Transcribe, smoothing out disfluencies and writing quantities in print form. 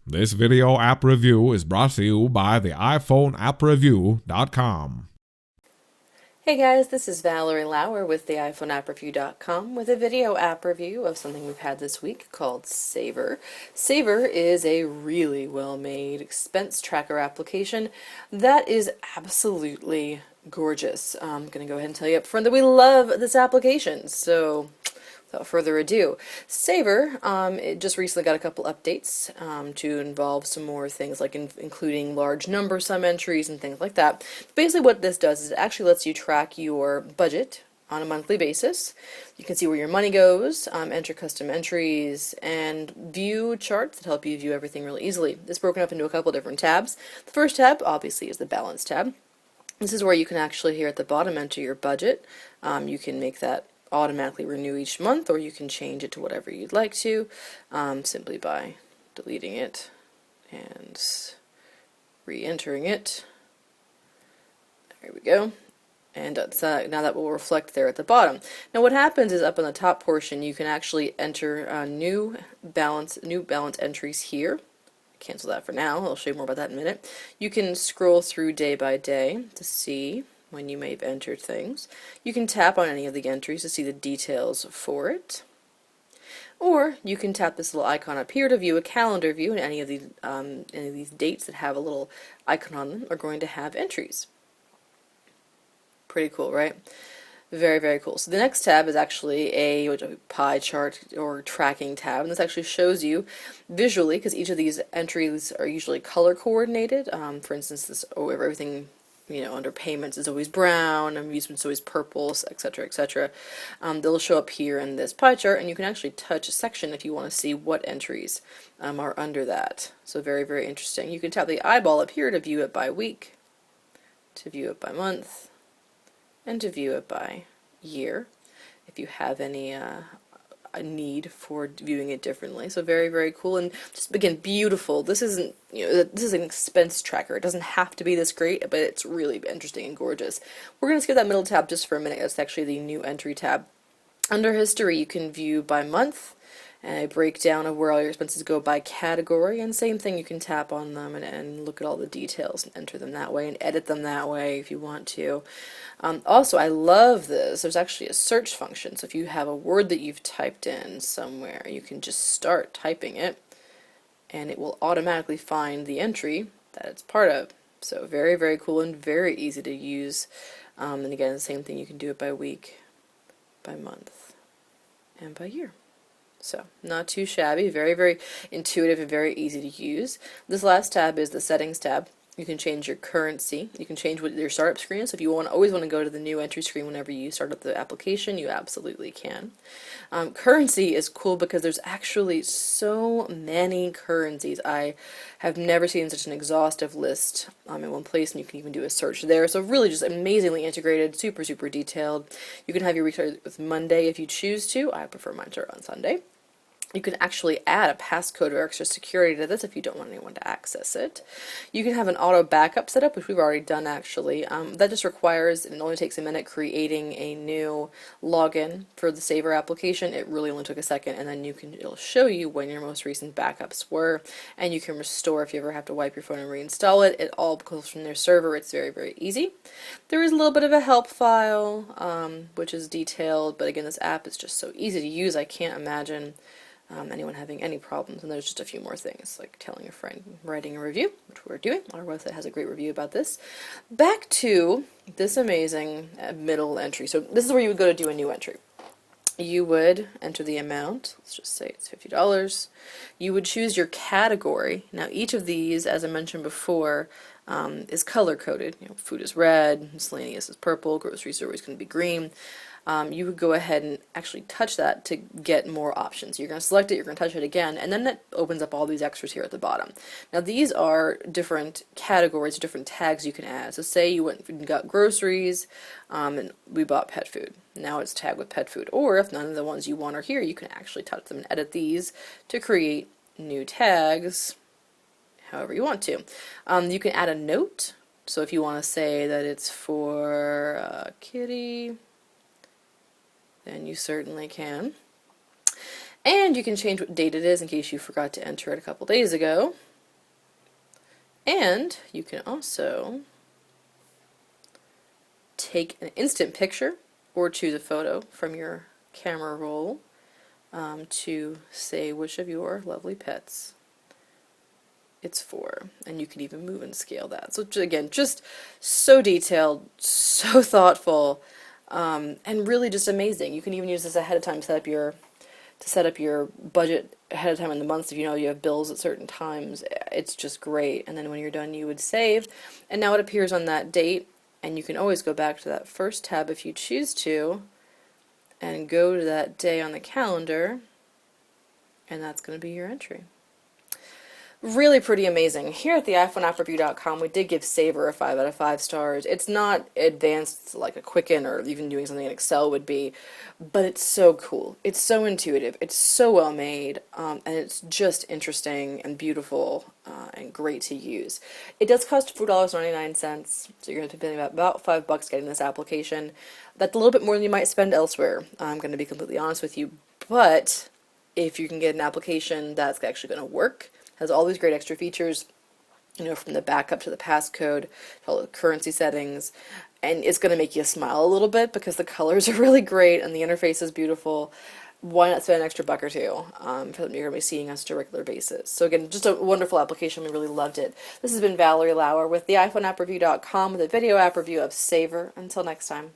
This video app review is brought to you by the iPhoneAppReview.com. Hey guys, this is Valerie Lauer with the iPhoneAppReview.com with a video app review of something we've had this week called Saver. Saver is a really well-made expense tracker application that is absolutely gorgeous. I'm going to go ahead and tell you up front that we love this application, so without further ado, Saver, it just recently got a couple updates to involve some more things like including large number sum entries and things like that. Basically what this does is it actually lets you track your budget on a monthly basis. You can see where your money goes, enter custom entries, and view charts that help you view everything really easily. It's broken up into a couple different tabs. The first tab, obviously, is the Balance tab. This is where you can actually, here at the bottom, enter your budget. You can make that automatically renew each month, or you can change it to whatever you'd like to, simply by deleting it and re-entering it. There we go. And now that will reflect there at the bottom. Now what happens is up on the top portion you can actually enter new balance entries here. Cancel that for now. I'll show you more about that in a minute. You can scroll through day by day to see when you may have entered things. You can tap on any of the entries to see the details for it. Or you can tap this little icon up here to view a calendar view, and any of these dates that have a little icon on them are going to have entries. Pretty cool, right? Very, very cool. So the next tab is actually a pie chart or tracking tab, and this actually shows you visually, because each of these entries are usually color coordinated. For instance, everything under payments is always brown, amusement's always purple, etc., etc. They'll show up here in this pie chart, and you can actually touch a section if you want to see what entries are under that. So very, very interesting. You can tap the eyeball up here to view it by week, to view it by month, and to view it by year, if you have any a need for viewing it differently. So very, very cool, and just again beautiful. This isn't, this is an expense tracker. It doesn't have to be this great, but it's really interesting and gorgeous. We're going to skip that middle tab just for a minute. That's actually the new entry tab. Under history you can view by month, and a breakdown of where all your expenses go by category, and same thing, you can tap on them and look at all the details and enter them that way and edit them that way if you want to. Also, I love this. There's actually a search function, so if you have a word that you've typed in somewhere, you can just start typing it and it will automatically find the entry that it's part of. So very, very cool and very easy to use. And again, the same thing, you can do it by week, by month, and by year. So, not too shabby, very, very intuitive and very easy to use. This last tab is the Settings tab. You can change your currency. You can change what your startup screen is. So if you always want to go to the new entry screen whenever you start up the application, you absolutely can. Currency is cool because there's actually so many currencies. I have never seen such an exhaustive list in one place, and you can even do a search there. So really just amazingly integrated, super, super detailed. You can have your week start with Monday if you choose to. I prefer mine start on Sunday. You can actually add a passcode or extra security to this if you don't want anyone to access it. You can have an auto backup setup, which we've already done actually. That just requires, and it only takes a minute, creating a new login for the Saver application. It really only took a second, and then it'll show you when your most recent backups were, and you can restore if you ever have to wipe your phone and reinstall it. It all goes from their server. It's very, very easy. There is a little bit of a help file, which is detailed, but again, this app is just so easy to use. I can't imagine anyone having any problems. And there's just a few more things, like telling a friend, writing a review, which we're doing. Our website has a great review about this. Back to this amazing middle entry. So this is where you would go to do a new entry. You would enter the amount. Let's just say it's $50. You would choose your category. Now each of these, as I mentioned before, is color coded. Food is red, miscellaneous is purple, groceries are always going to be green. You would go ahead and actually touch that to get more options. You're going to select it, you're going to touch it again, and then that opens up all these extras here at the bottom. Now these are different categories, different tags you can add. So say you went and got groceries, and we bought pet food. Now it's tagged with pet food. Or if none of the ones you want are here, you can actually touch them and edit these to create new tags however you want to. You can add a note. So if you want to say that it's for kitty, then you certainly can. And you can change what date it is in case you forgot to enter it a couple days ago. And you can also take an instant picture or choose a photo from your camera roll to say which of your lovely pets it's for, and you can even move and scale that. So again, just so detailed, so thoughtful, and really just amazing. You can even use this ahead of time to set up your budget ahead of time in the months if you know you have bills at certain times. It's just great. And then when you're done, you would save, and now it appears on that date, and you can always go back to that first tab if you choose to, and go to that day on the calendar, and that's going to be your entry. Really pretty amazing. Here at the iPhoneAppReview.com, we did give Saver a 5 out of 5 stars. It's not advanced like a Quicken or even doing something in Excel would be, but it's so cool. It's so intuitive. It's so well made, and it's just interesting and beautiful and great to use. It does cost $4.99, so you're going to be paying about $5 getting this application. That's a little bit more than you might spend elsewhere, I'm going to be completely honest with you, but if you can get an application that's actually going to work, has all these great extra features, from the backup to the passcode, to all the currency settings, and it's going to make you smile a little bit because the colors are really great and the interface is beautiful. Why not spend an extra buck or two for something you're going to be seeing on a regular basis? So again, just a wonderful application. We really loved it. This has been Valerie Lauer with the iPhoneAppReview.com with a video app review of Saver. Until next time.